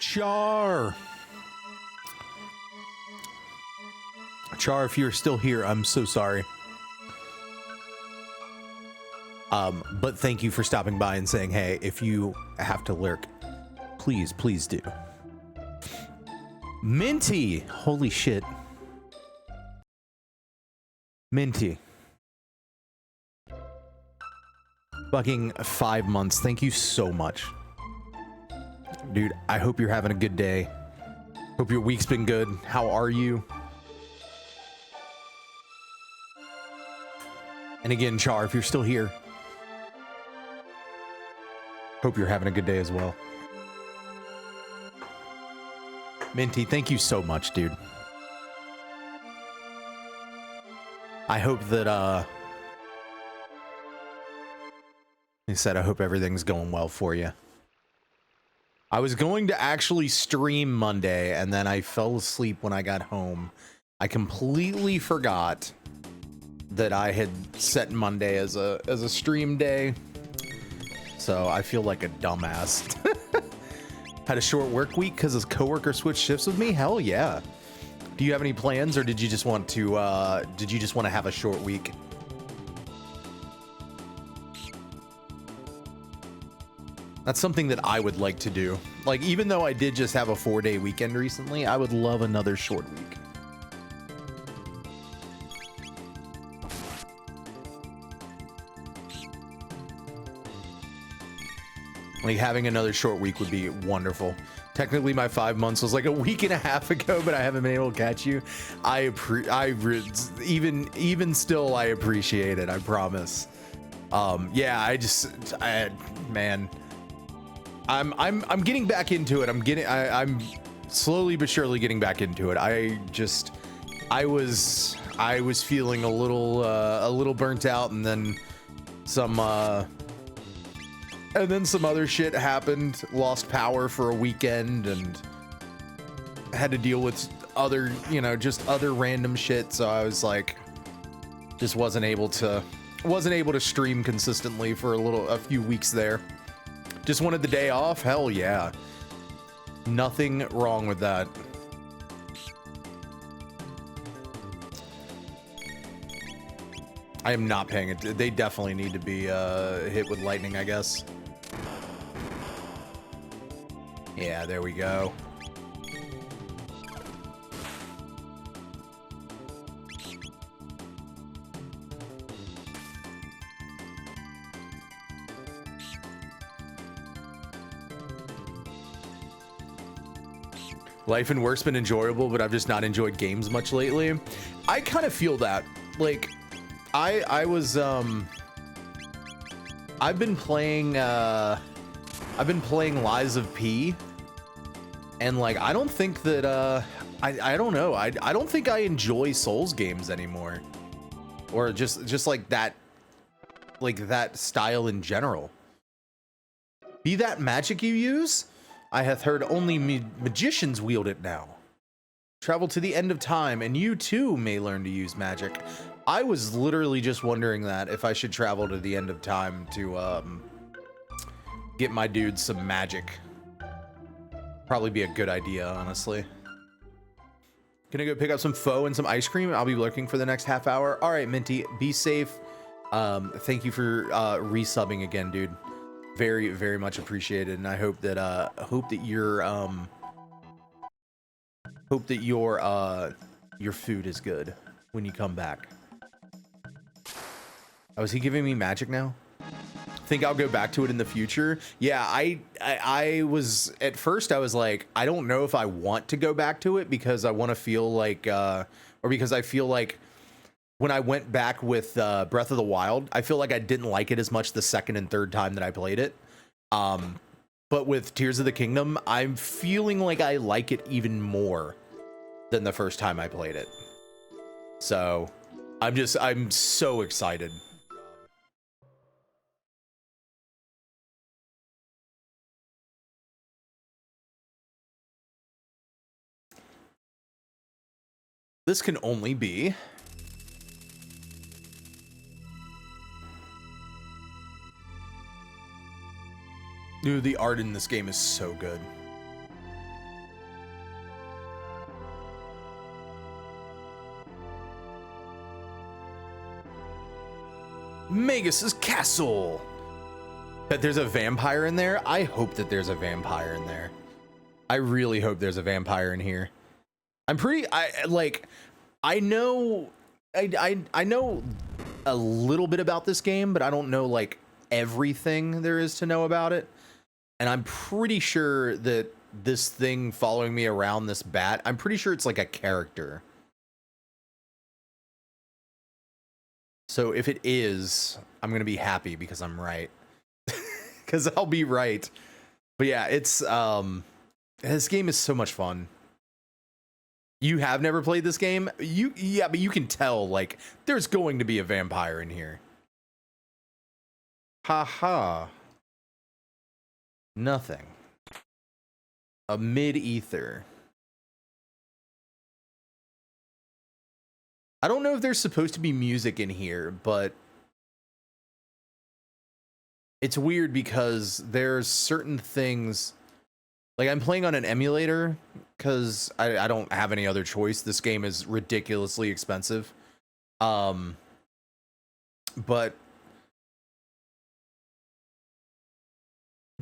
Char. Char, if you're still here, I'm so sorry. But thank you for stopping by and saying, hey, if you have to lurk, please, please do. Minty. Holy shit. Minty. Fucking 5 months. Thank you so much. Dude, I hope you're having a good day. Hope your week's been good. How are you? And again, Char, if you're still here, hope you're having a good day as well. Minty, thank you so much, dude. I hope that, like I said, I hope everything's going well for you. I was going to actually stream Monday, and then I fell asleep when I got home. I completely forgot that I had set Monday as a stream day. So I feel like a dumbass. Had a short work week because his coworker switched shifts with me. Hell yeah. Do you have any plans, or did you just want to have a short week? That's something that I would like to do. Like, even though I did just have a 4-day weekend recently, I would love another short week. Like, having another short week would be wonderful. Technically, my 5 months was like a week and a half ago, but I haven't been able to catch you. Even still, I appreciate it. I promise. Yeah, man, I'm getting back into it. I'm slowly but surely getting back into it. I was feeling a little burnt out, and then some other shit happened. Lost power for a weekend and had to deal with other, just other random shit. So I was like, just wasn't able to stream consistently for a few weeks there. Just wanted the day off. Hell yeah. Nothing wrong with that. I am not paying it. They definitely need to be hit with lightning, I guess. Yeah, there we go. Life and work's been enjoyable, but I've just not enjoyed games much lately. I kind of feel that. Like, I've been playing Lies of P, and like, I don't think that I don't know. I don't think I enjoy Souls games anymore, or just like that style in general. Be that magic you use? I hath heard only magicians wield it now. Travel to the end of time, and you too may learn to use magic. I was literally just wondering that if I should travel to the end of time to get my dude some magic. Probably be a good idea, honestly. Gonna go pick up some pho and some ice cream. I'll be lurking for the next half hour. All right, Minty, be safe. Thank you for resubbing again, dude. Very, very much appreciated, and I hope that your food is good when you come back. Oh, is he giving me magic now? Think I'll go back to it in the future? Yeah, I was at first I was like, I don't know if I want to go back to it, because I want to feel like or because I feel like when I went back with Breath of the Wild, I feel like I didn't like it as much the second and third time that I played it. But with Tears of the Kingdom, I'm feeling like I like it even more than the first time I played it. So I'm so excited. This can only be... Dude, the art in this game is so good. Magus's castle. That there's a vampire in there. I hope that there's a vampire in there. I really hope there's a vampire in here. I know a little bit about this game, but I don't know like everything there is to know about it. And I'm pretty sure that this thing following me around, this bat, I'm pretty sure it's like a character. So if it is, I'm going to be happy because I'm right. Because I'll be right. But yeah, it's this game is so much fun. You have never played this game? Yeah, but you can tell like there's going to be a vampire in here. Haha. Nothing. A mid-ether. I don't know if there's supposed to be music in here, but it's weird because there's certain things, like I'm playing on an emulator because I don't have any other choice. This game is ridiculously expensive. But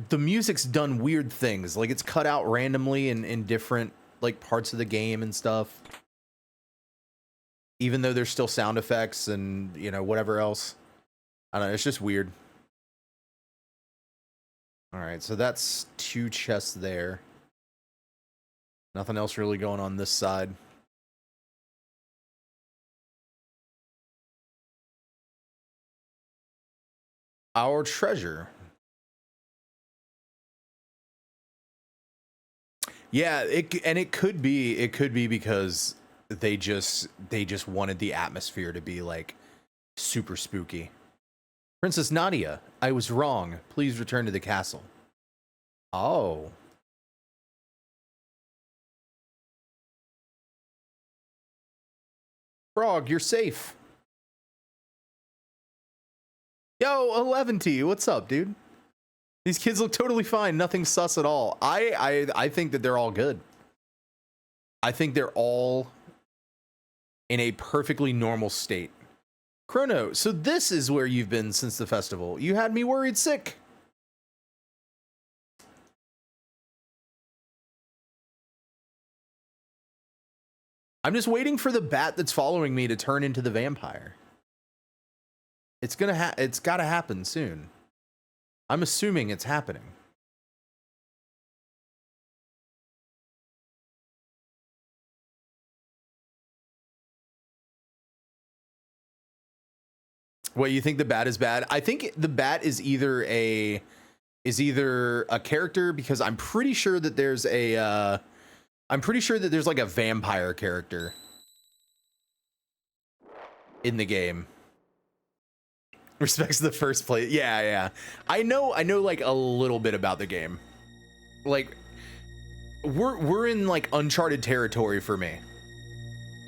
the music's done weird things. Like it's cut out randomly in different like parts of the game and stuff. Even though there's still sound effects and, you know, whatever else. I don't know, it's just weird. All right, so that's 2 chests there. Nothing else really going on this side. Our treasure. Yeah, it could be because they just wanted the atmosphere to be like super spooky. Princess Nadia, I was wrong. Please return to the castle. Oh. Frog, you're safe. Yo, 11T, what's up, dude? These kids look totally fine. Nothing sus at all. I think that they're all good. I think they're all in a perfectly normal state. Chrono, so this is where you've been since the festival. You had me worried sick. I'm just waiting for the bat that's following me to turn into the vampire. It's gotta happen soon. I'm assuming it's happening. What, you think the bat is bad? I think the bat is either a character, because I'm pretty sure that there's like a vampire character in the game. Respects the first place. Yeah. I know like a little bit about the game. Like we're in like uncharted territory for me.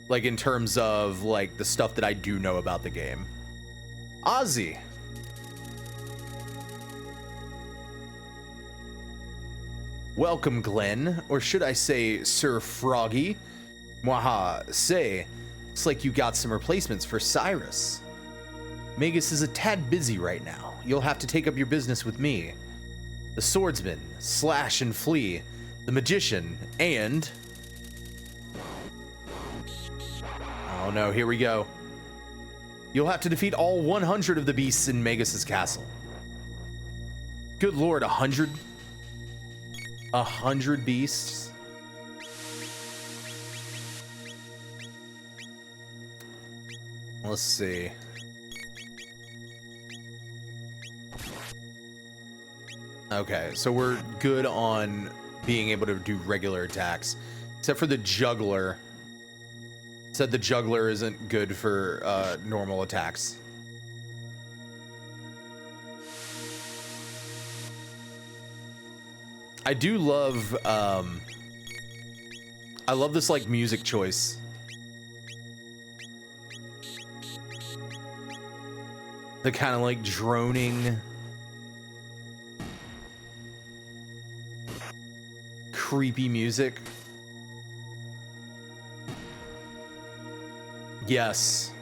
Like in terms of like the stuff that I do know about the game. Ozzy. Welcome, Glenn, or should I say Sir Froggy? Mwaha, say, it's like you got some replacements for Cyrus. Magus is a tad busy right now. You'll have to take up your business with me. The swordsman, slash and flee, the magician, and... Oh no, here we go. You'll have to defeat all 100 of the beasts in Magus's castle. Good lord, 100? 100 beasts? Let's see. Okay, so we're good on being able to do regular attacks. Except for the juggler. Said the juggler isn't good for normal attacks. I do love I love this like music choice. The kind of like droning, creepy music. Yes.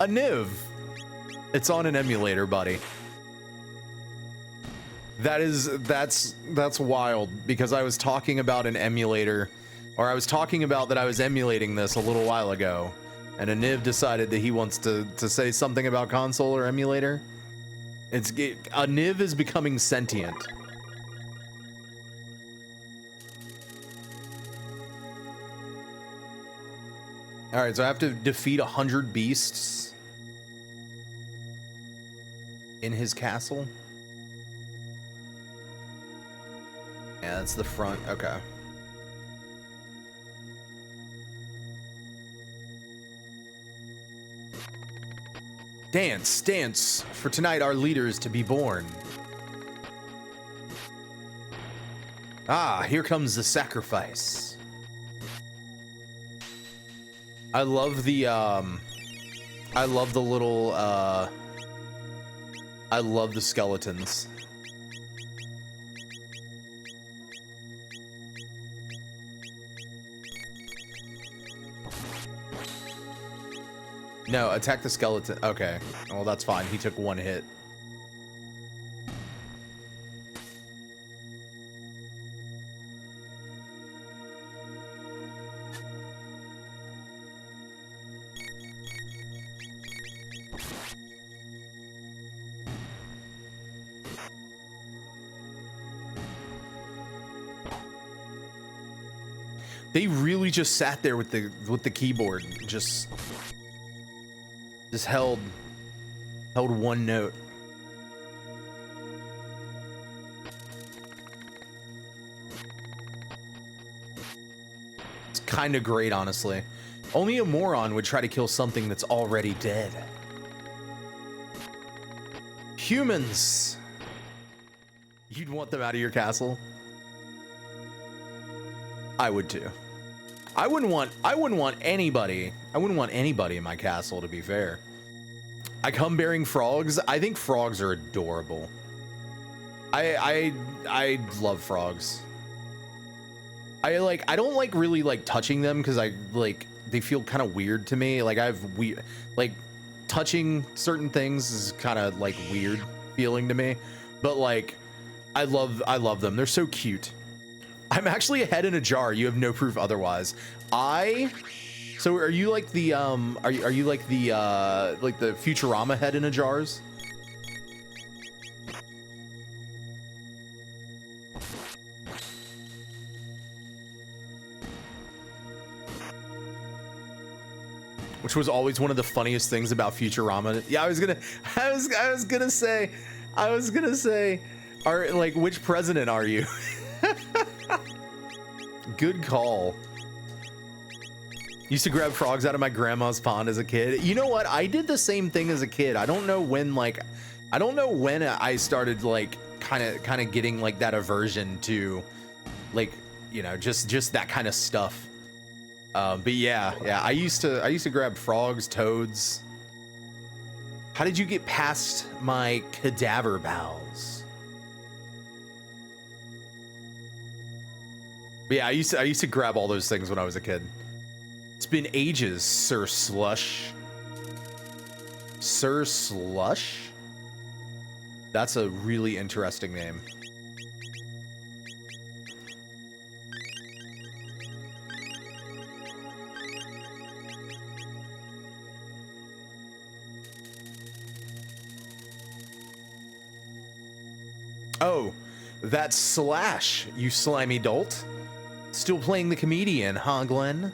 A Niv. It's on an emulator, buddy. That's wild, because I was talking about an emulator, or I was talking about that I was emulating this a little while ago, and a Niv decided that he wants to say something about console or emulator. A Niv is becoming sentient. All right, so I have to defeat 100 beasts in his castle. Yeah, that's the front. Okay. Dance, dance, for tonight our leader is to be born. Ah, here comes the sacrifice. I love the little, I love the skeletons. No, attack the skeleton. Okay. Well, that's fine. He took one hit. They really just sat there with the keyboard, just held one note. It's kind of great, honestly. Only a moron would try to kill something that's already dead. Humans. You'd want them out of your castle? I would too. I wouldn't want anybody in my castle, to be fair. I come bearing frogs. I think frogs are adorable. I love frogs. I don't like really like touching them, because they feel kind of weird to me. Like touching certain things is kind of like weird feeling to me. But like I love them. They're so cute. I'm actually a head in a jar. You have no proof otherwise. So are you like the are you like the Futurama head in a jars? Which was always one of the funniest things about Futurama. Yeah, I was gonna say, which president are you? Good call. Used to grab frogs out of my grandma's pond as a kid. You know what? I did the same thing as a kid. I don't know when I started like kind of getting like that aversion to like, you know, just that kind of stuff. But yeah, I used to grab frogs, toads. How did you get past my cadaver bowels? But yeah, I used to grab all those things when I was a kid. It's been ages, Sir Slush. Sir Slush? That's a really interesting name. Oh, that's Slash, you slimy dolt. Still playing the comedian, huh, Glenn?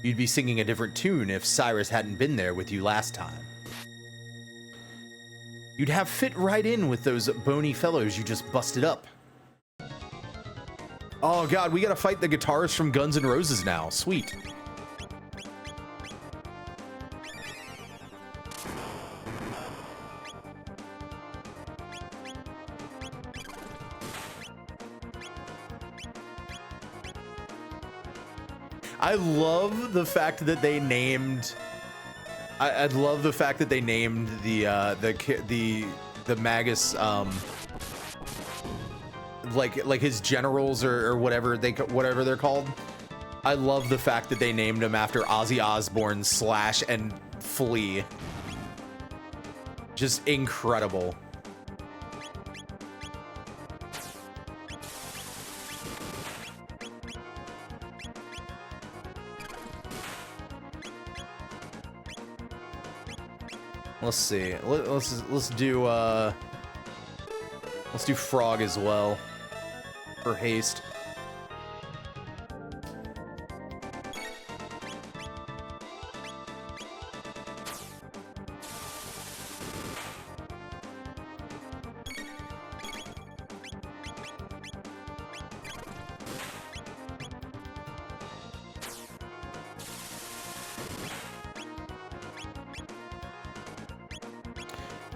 You'd be singing a different tune if Cyrus hadn't been there with you last time. You'd have fit right in with those bony fellows you just busted up. Oh god, we gotta fight the guitarist from Guns N' Roses now. Sweet. I love the fact that they named. I love the fact that they named the Magus like his generals or whatever they're called. I love the fact that they named him after Ozzy Osbourne, Slash, and Flea. Just incredible. Let's see. Let's do Frog as well for haste.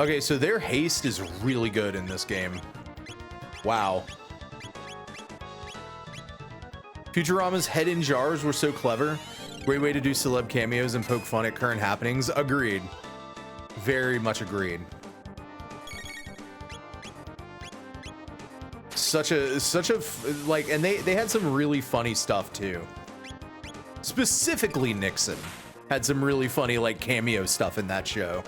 Okay, so their haste is really good in this game. Wow. Futurama's head in jars were so clever. Great way to do celeb cameos and poke fun at current happenings. Agreed. Very much agreed. Such a like, and they had some really funny stuff too. Specifically Nixon had some really funny like cameo stuff in that show.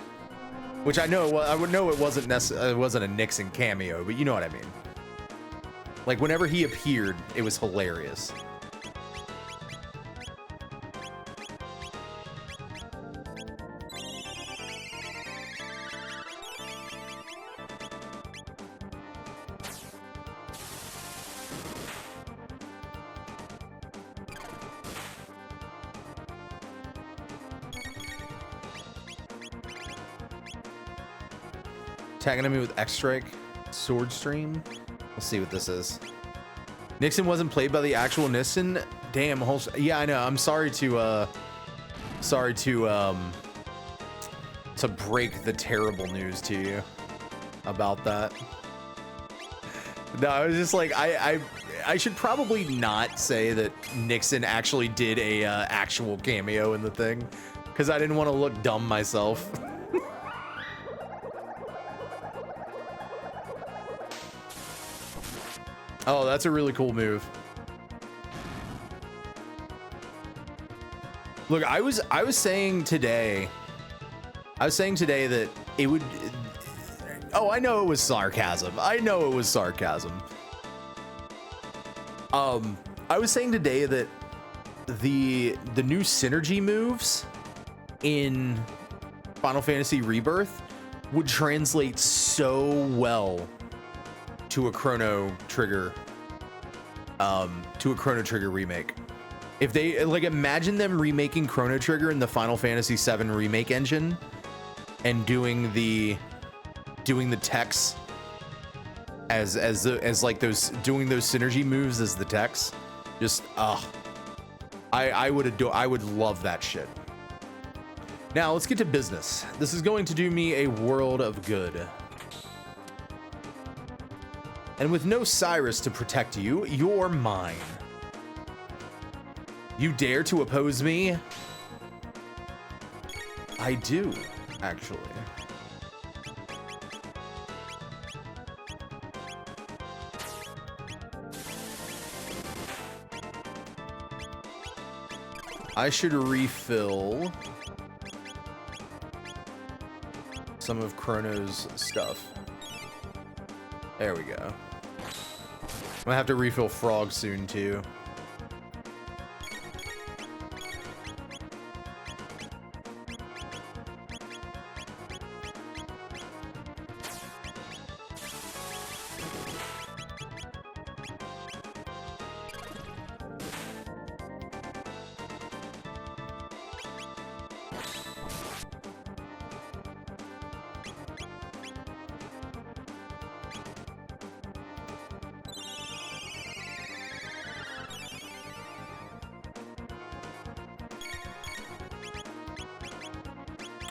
Which I know, I would know it wasn't a Nixon cameo, but you know what I mean. Like whenever he appeared, it was hilarious. Tag enemy with X-Strike, Sword Stream. Let's see what this is. Nixon wasn't played by the actual Nixon. Damn, yeah, I know. I'm sorry to break the terrible news to you about that. No, I was just like, I should probably not say that Nixon actually did a actual cameo in the thing, because I didn't want to look dumb myself. Oh, that's a really cool move. Look, I was saying today that it would. Oh, I know it was sarcasm. I know it was sarcasm. I was saying today that the new synergy moves in Final Fantasy Rebirth would translate so well to a Chrono Trigger remake. If they like, imagine them remaking Chrono Trigger in the Final Fantasy VII remake engine and doing the techs as like those, doing those synergy moves as the techs. Just I would love that shit. Now let's get to business. This is going to do me a world of good. And with no Cyrus to protect you, you're mine. You dare to oppose me? I do, actually. I should refill some of Chrono's stuff. There we go. I'm gonna have to refill Frog soon too.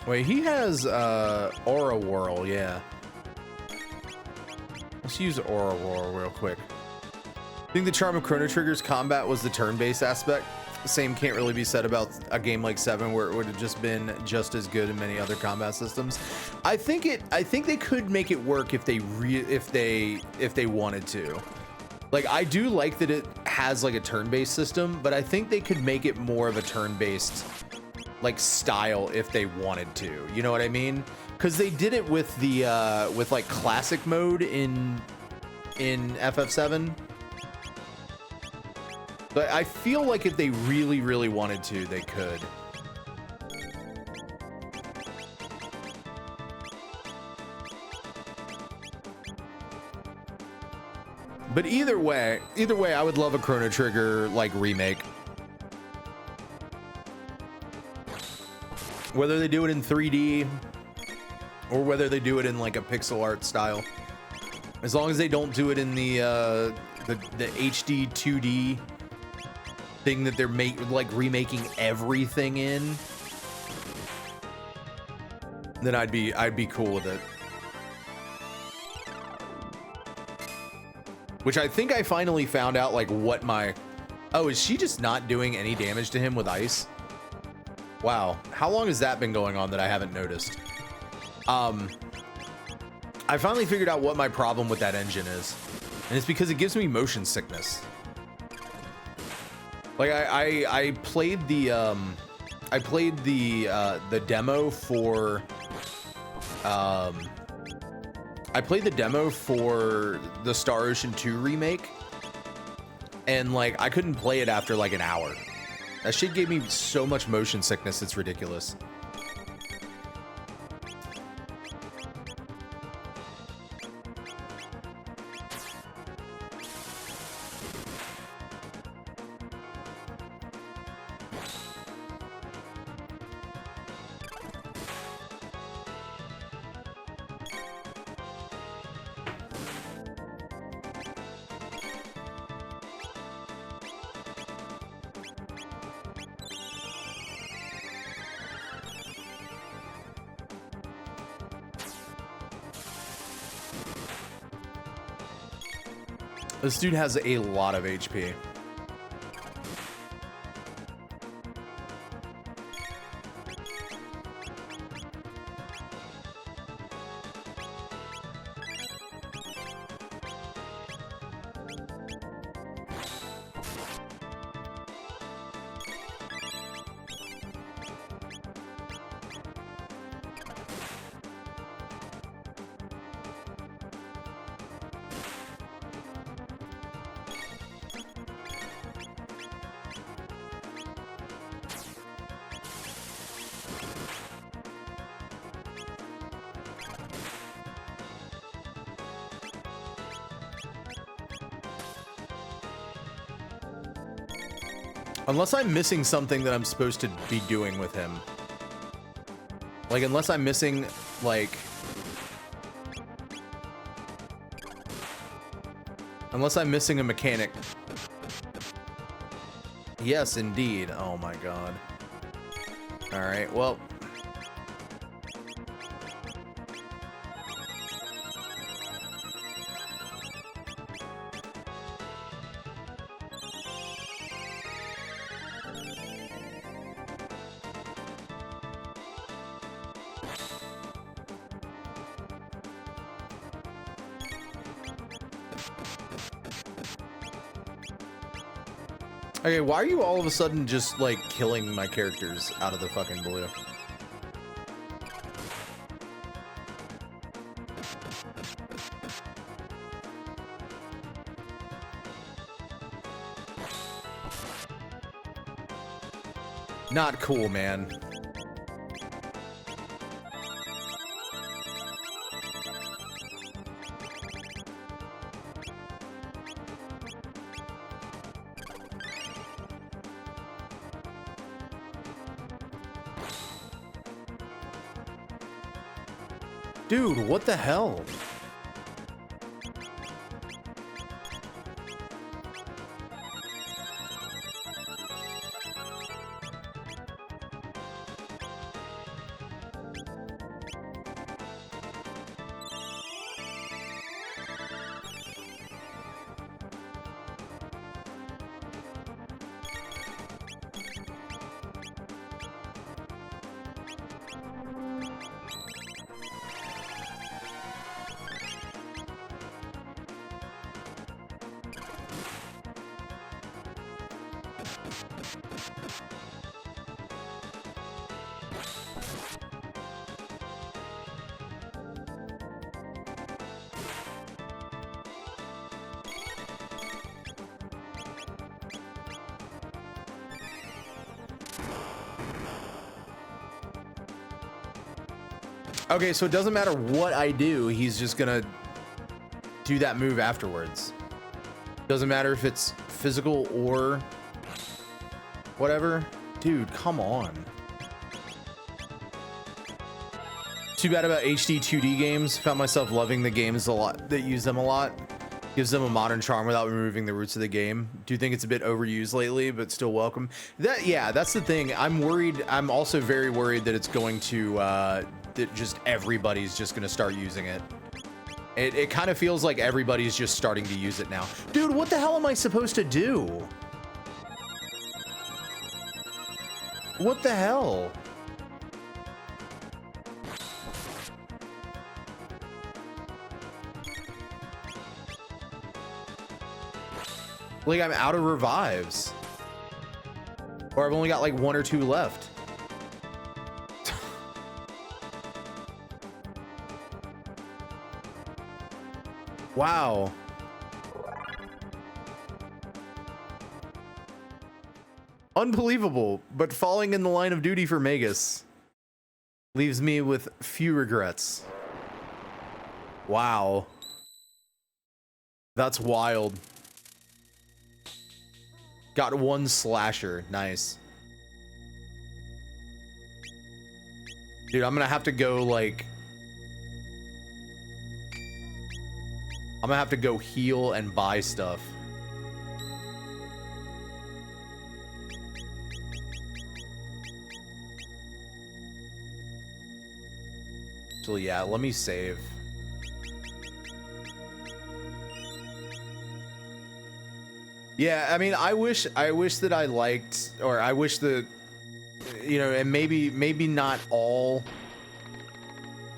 Wait, he has Aura Whirl, yeah. Let's use Aura Whirl real quick. I think the charm of Chrono Trigger's combat was the turn-based aspect. The same can't really be said about a game like 7, where it would have just been just as good in many other combat systems. I think they could make it work if they wanted to. Like, I do like that it has like a turn-based system, but I think they could make it more of a turn-based like style if they wanted to. You know what I mean? Because they did it with the with like classic mode in FF7. But I feel like if they really wanted to, they could. But either way, I would love a Chrono Trigger like remake. Whether they do it in 3D or whether they do it in like a pixel art style, as long as they don't do it in the HD 2D thing that they're remaking everything in, then I'd be cool with it. Which I think I finally found out like what my... Oh, is she just not doing any damage to him with ice? Wow. How long has that been going on that I haven't noticed? I finally figured out what my problem with that engine is. And it's because it gives me motion sickness. Like I played the demo for I played the demo for the Star Ocean 2 remake, and like I couldn't play it after like an hour. That shit gave me so much motion sickness, it's ridiculous. This dude has a lot of HP. Unless I'm missing something that I'm supposed to be doing with him. Like, unless I'm missing, like... Unless I'm missing a mechanic. Yes, indeed. Oh my god. Alright, well... Okay, why are you all of a sudden just, like, killing my characters out of the fucking blue? Not cool, man. Dude, what the hell? Okay, so it doesn't matter what I do, he's just gonna do that move afterwards. Doesn't matter if it's physical or whatever. Dude, come on. Too bad about HD 2D games. Found myself loving the games a lot that use them a lot. Gives them a modern charm without removing the roots of the game. Do you think it's a bit overused lately, but still welcome? Yeah, that's the thing. I'm worried. I'm also very worried that it's going to, that just everybody's just going to start using it. It kind of feels like everybody's just starting to use it now. Dude, what the hell am I supposed to do? What the hell? Like, I'm out of revives. Or I've only got like 1 or 2 left. Wow. Unbelievable, but falling in the line of duty for Magus leaves me with few regrets. Wow. That's wild. Got 1 slasher. Nice. Dude, I'm gonna have to go, like... I'm gonna have to go heal and buy stuff. So yeah, let me save. Yeah, I mean, I wish that I liked, or I wish that, you know, and maybe not all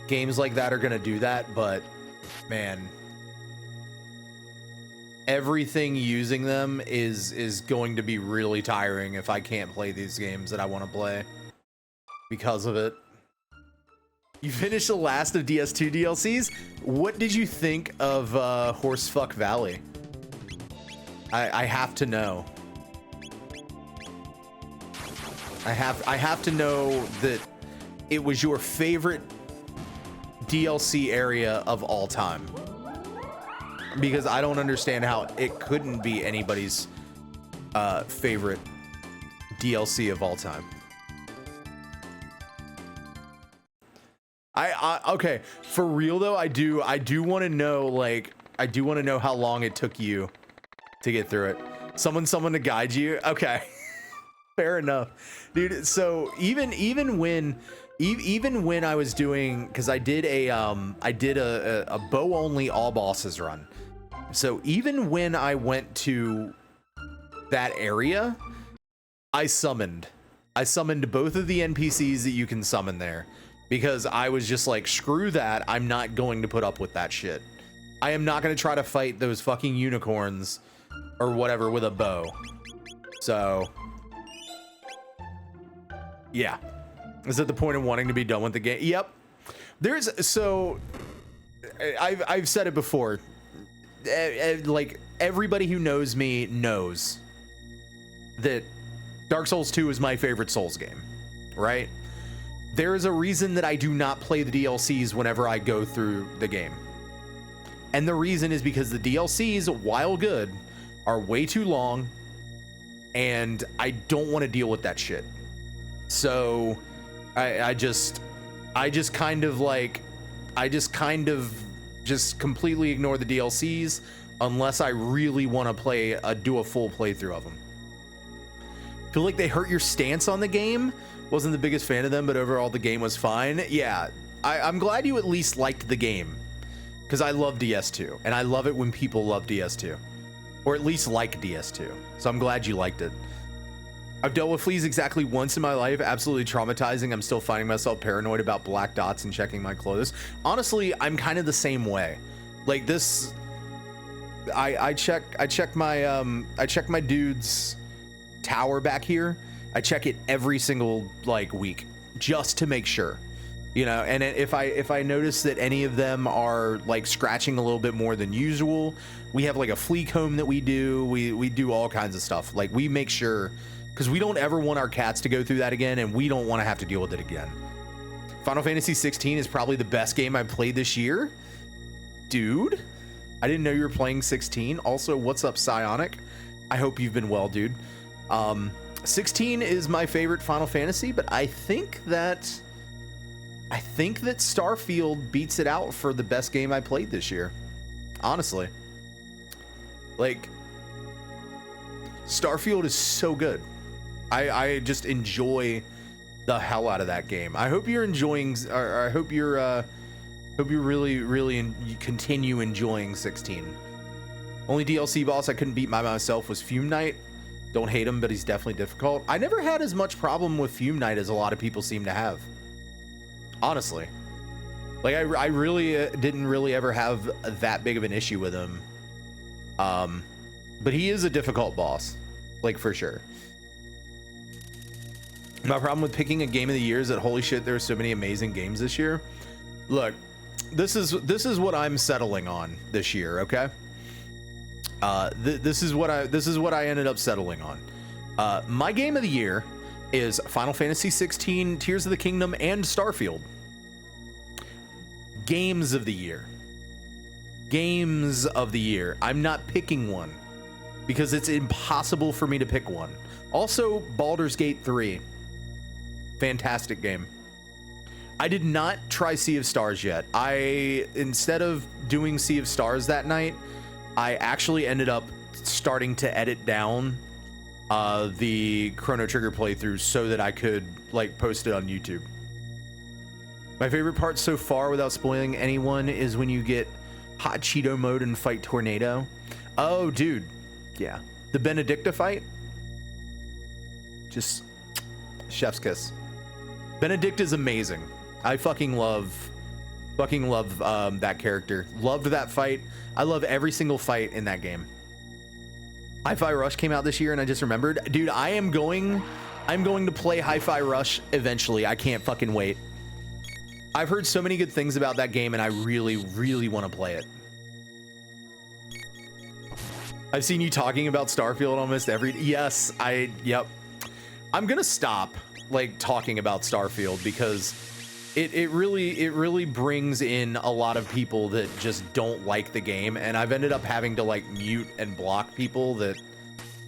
games like that are gonna do that, but man, everything using them is going to be really tiring if I can't play these games that I want to play because of it. You finished the last of DS2 DLCs? What did you think of Horsefuck Valley? I have to know. I have to know that it was your favorite DLC area of all time. Because I don't understand how it couldn't be anybody's favorite DLC of all time. Okay, for real though, I do want to know, like, I do want to know how long it took you to get through it. Someone to guide you. Okay. Fair enough, dude. So even when I was doing, because I did a bow only all bosses run. So even when I went to that area, I summoned both of the NPCs that you can summon there, because I was just like, screw that. I'm not going to put up with that shit. I am not going to try to fight those fucking unicorns or whatever with a bow. So yeah. Is at the point of wanting to be done with the game? Yep. So I've said it before. Like, everybody who knows me knows that Dark Souls 2 is my favorite Souls game, right? There is a reason that I do not play the DLCs whenever I go through the game. And the reason is because the DLCs, while good, are way too long, and I don't want to deal with that shit. So I just kind of completely ignore the DLCs unless I really want to do a full playthrough of them. Feel like they hurt your stance on the game. Wasn't the biggest fan of them, but overall the game was fine. Yeah, I'm glad you at least liked the game, because I love DS2, and I love it when people love DS2, or at least like DS2. So I'm glad you liked it. I've dealt with fleas exactly once in my life. Absolutely traumatizing. I'm still finding myself paranoid about black dots and checking my clothes. Honestly, I'm kind of the same way. Like this, I check my dude's tower back here. I check it every single week just to make sure, you know. And if I notice that any of them are like scratching a little bit more than usual, we have like a flea comb that we do. We do all kinds of stuff. Like, we make sure, because we don't ever want our cats to go through that again, and we don't want to have to deal with it again. Final Fantasy 16 is probably the best game I played this year. Dude, I didn't know you were playing 16. Also, what's up, Psionic? I hope you've been well, dude. 16 is my favorite Final Fantasy, but I think that Starfield beats it out for the best game I played this year. Honestly. Like, Starfield is so good. I just enjoy the hell out of that game. I hope you're enjoying, or I hope you're really continue enjoying 16. Only DLC boss I couldn't beat by myself was Fume Knight. Don't hate him, but he's definitely difficult. I never had as much problem with Fume Knight as a lot of people seem to have. Honestly. Like, I really didn't really ever have that big of an issue with him. But he is a difficult boss. Like, for sure. My problem with picking a game of the year is that, holy shit, there are so many amazing games this year. Look, this is what I'm settling on this year, okay? This is what I ended up settling on. My game of the year is Final Fantasy 16, Tears of the Kingdom, and Starfield. Games of the year. Games of the year. I'm not picking one because it's impossible for me to pick one. Also, Baldur's Gate 3. Fantastic game. I did not try Sea of Stars yet. Instead of doing Sea of Stars that night, I actually ended up starting to edit down the Chrono Trigger playthrough so that I could like post it on YouTube. My favorite part so far, without spoiling anyone, is when you get Hot Cheeto mode and fight Tornado. Oh, dude. Yeah. The Benedicta fight. Just chef's kiss. Benedict is amazing. I fucking love that character. Loved that fight. I love every single fight in that game. Hi-Fi Rush came out this year and I just remembered. Dude, I'm going to play Hi-Fi Rush eventually. I can't fucking wait. I've heard so many good things about that game and I really, really want to play it. I've seen you talking about Starfield almost every... Yes, yep. I'm gonna stop like talking about Starfield because it really brings in a lot of people that just don't like the game, and I've ended up having to like mute and block people that,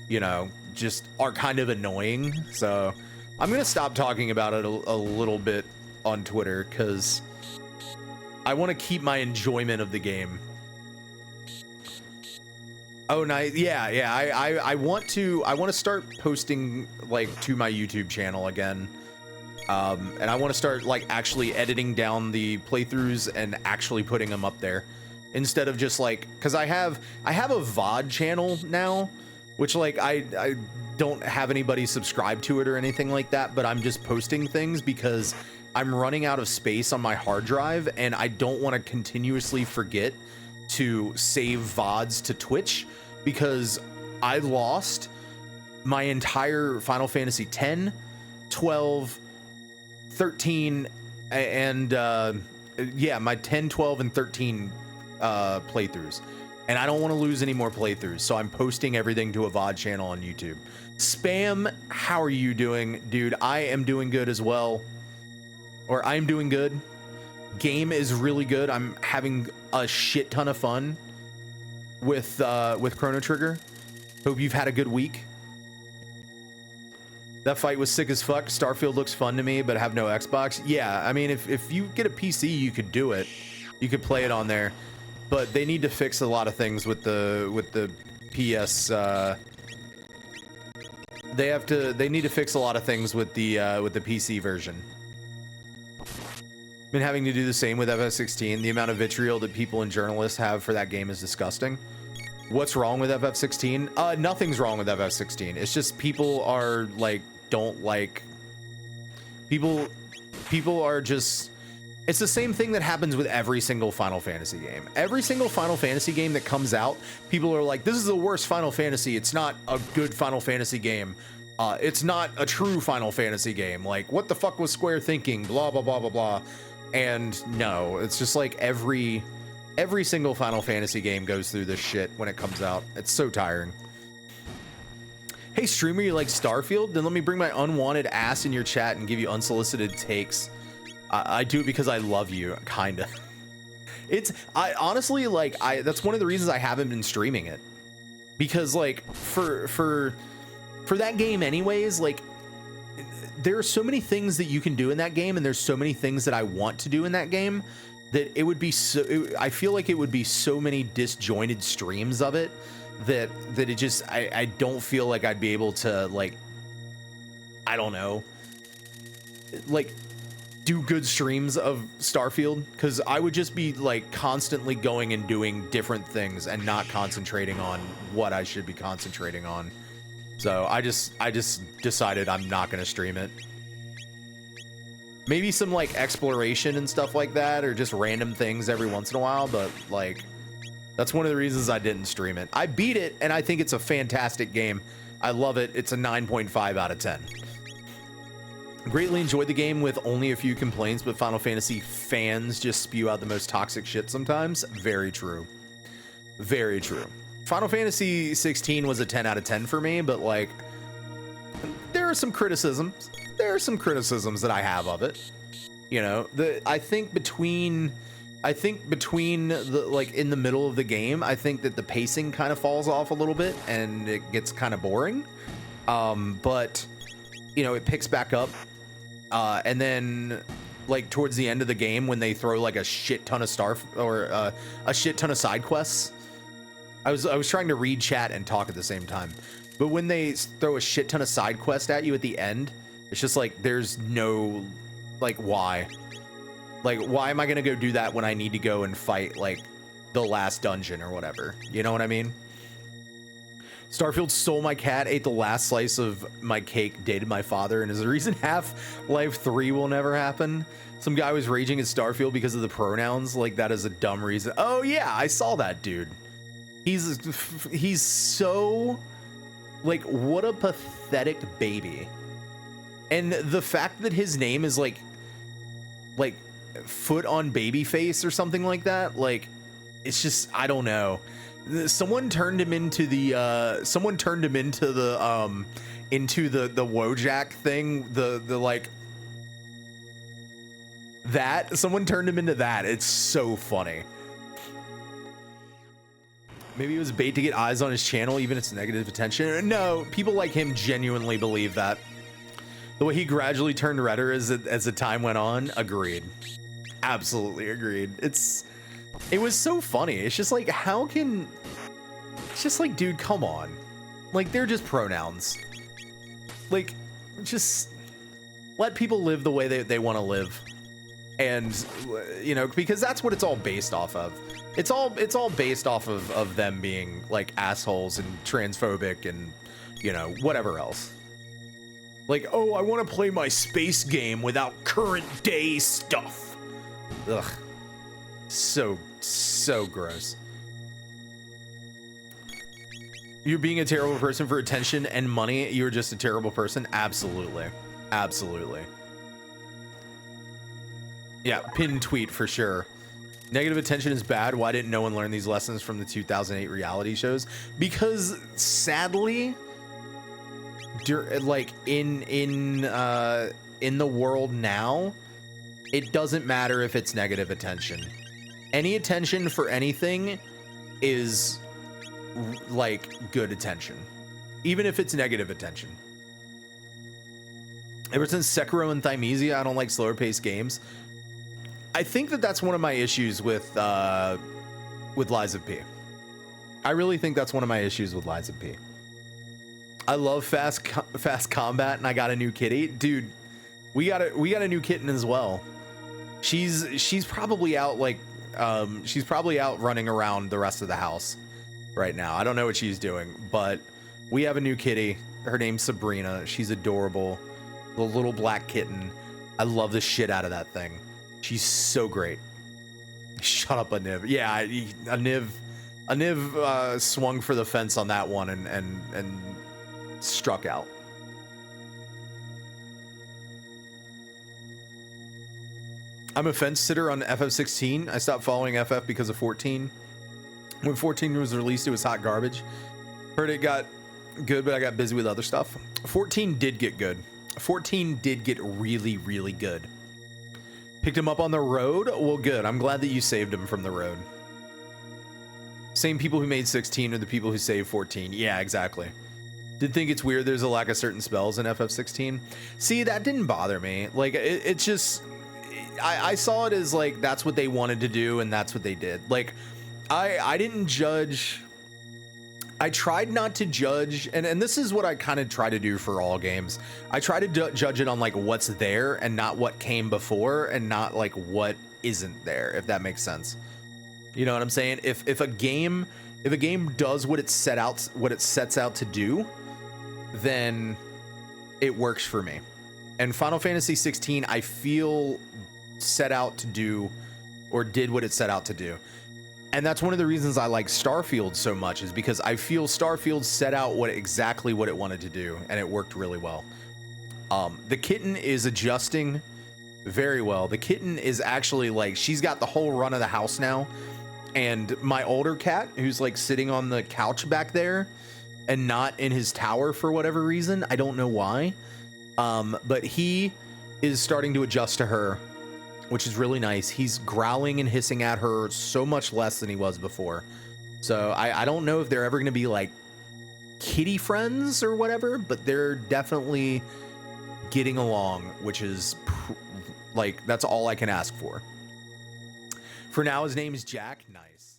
you know, just are kind of annoying. So I'm gonna stop talking about it a little bit on Twitter because I want to keep my enjoyment of the game. Oh, nice. Yeah. I want to start posting like to my YouTube channel again. And I want to start like actually editing down the playthroughs and actually putting them up there instead of just like, cause I have a VOD channel now, which like, I don't have anybody subscribe to it or anything like that, but I'm just posting things because I'm running out of space on my hard drive and I don't want to continuously forget to save VODs to Twitch because I lost my entire Final Fantasy 10, 12, 13, and yeah, my 10, 12, and 13 playthroughs. And I don't want to lose any more playthroughs, so I'm posting everything to a VOD channel on YouTube. Spam, how are you doing? Dude, I am doing good as well. Or I'm doing good. Game is really good. I'm having a shit ton of fun with Chrono Trigger. Hope you've had a good week. That fight was sick as fuck. Starfield looks fun to me, but I have no Xbox. Yeah, I mean, if you get a PC, you could do it. You could play it on there, but they need to fix a lot of things with the PS. They need to fix a lot of things with the PC version. Been having to do the same with FF16. The amount of vitriol that people and journalists have for that game is disgusting. What's wrong with FF16? Nothing's wrong with FF16. It's just people are like, don't like, people are just, it's the same thing that happens with every single Final Fantasy game. Every single Final Fantasy game that comes out, people are like, this is the worst Final Fantasy. It's not a good Final Fantasy game. It's not a true Final Fantasy game. Like, what the fuck was Square thinking? Blah, blah, blah, blah, blah. And no, it's just like every single Final Fantasy game goes through this shit when it comes out. It's so tiring. Hey, streamer, you like Starfield? Then let me bring my unwanted ass in your chat and give you unsolicited takes. I do it because I love you, kind of. I honestly, like, that's one of the reasons I haven't been streaming it. Because, like, for that game anyways, like, there are so many things that you can do in that game, and there's so many things that I want to do in that game, that it would be I feel like it would be so many disjointed streams of it that it just, I don't feel like I'd be able to, like, I don't know, like, do good streams of Starfield, because I would just be, like, constantly going and doing different things and not concentrating on what I should be concentrating on. So I just decided I'm not going to stream it. Maybe some, like, exploration and stuff like that, or just random things every once in a while, but, like, that's one of the reasons I didn't stream it. I beat it, and I think it's a fantastic game. I love it. It's a 9.5 out of 10. Greatly enjoyed the game with only a few complaints, but Final Fantasy fans just spew out the most toxic shit sometimes. Very true. Very true. Final Fantasy 16 was a 10 out of 10 for me, but, like, there are some criticisms. There are some criticisms that I have of it. You know, I think between the, like, in the middle of the game, I think that the pacing kind of falls off a little bit and it gets kind of boring. But, you know, it picks back up. And then, like, towards the end of the game, when they throw, like, a shit ton of a shit ton of side quests. I was trying to read chat and talk at the same time, but when they throw a shit ton of side quest at you at the end, it's just like, there's no, like, why? Like, why am I gonna go do that when I need to go and fight, like, the last dungeon or whatever? You know what I mean? Starfield stole my cat, ate the last slice of my cake, dated my father, and is the reason Half-Life 3 will never happen. Some guy was raging at Starfield because of the pronouns. Like, that is a dumb reason. Oh yeah, I saw that dude. He's so, like, what a pathetic baby. And the fact that his name is like foot on baby face or something like that, like, it's just, I don't know. Someone turned him into the the Wojak thing, the like, that someone turned him into that. It's so funny. Maybe it was bait to get eyes on his channel, even if it's negative attention. No, people like him genuinely believe that. The way he gradually turned redder as the time went on, agreed. Absolutely agreed. It was so funny. It's just like, it's just like, dude, come on. Like, they're just pronouns. Like, just let people live the way they want to live. And, you know, because that's what it's all based off of. It's all based off of them being, like, assholes and transphobic and, you know, whatever else. Like, oh, I want to play my space game without current day stuff. Ugh. So gross. You're being a terrible person for attention and money. You're just a terrible person. Absolutely. Absolutely. Yeah, pinned tweet for sure. Negative attention is bad. Why didn't no one learn these lessons from the 2008 reality shows? Because sadly, like, in the world now, it doesn't matter if it's negative attention. Any attention for anything is, like, good attention, even if it's negative attention. Ever since Sekiro and Thymesia, I don't like slower paced games. I think that's one of my issues with Lies of P. I really think that's one of my issues with Lies of P. I love fast combat, and I got a new kitty, dude. We got a new kitten as well. She's probably out, like, she's probably out running around the rest of the house right now. I don't know what she's doing, but we have a new kitty. Her name's Sabrina. She's adorable. The little black kitten. I love the shit out of that thing. She's so great. Shut up, Aniv. Yeah, Aniv swung for the fence on that one and struck out. I'm a fence sitter on FF16. I stopped following FF because of 14. When 14 was released, it was hot garbage. Heard it got good, but I got busy with other stuff. 14 did get good. 14 did get really, really good. Picked him up on the road? Well, good. I'm glad that you saved him from the road. Same people who made 16 are the people who saved 14. Yeah, exactly. Did think it's weird there's a lack of certain spells in FF16. See, that didn't bother me. Like, it's just... I saw it as, like, that's what they wanted to do, and that's what they did. Like, I didn't judge... I tried not to judge, and this is what I kind of try to do for all games. I try to judge it on, like, what's there and not what came before and not, like, what isn't there, if that makes sense. You know what I'm saying? If a game does what it sets out to do, then it works for me. And Final Fantasy 16, I feel set out to do or did what it set out to do. And that's one of the reasons I like Starfield so much, is because I feel Starfield set out exactly what it wanted to do, and it worked really well. The kitten is adjusting very well. The kitten is actually, like, she's got the whole run of the house now. And my older cat, who's like sitting on the couch back there and not in his tower for whatever reason, I don't know why, but he is starting to adjust to her, which is really nice. He's growling and hissing at her so much less than he was before. So I don't know if they're ever going to be like kitty friends or whatever, but they're definitely getting along, which is like, that's all I can ask for. For now, his name is Jack. Nice.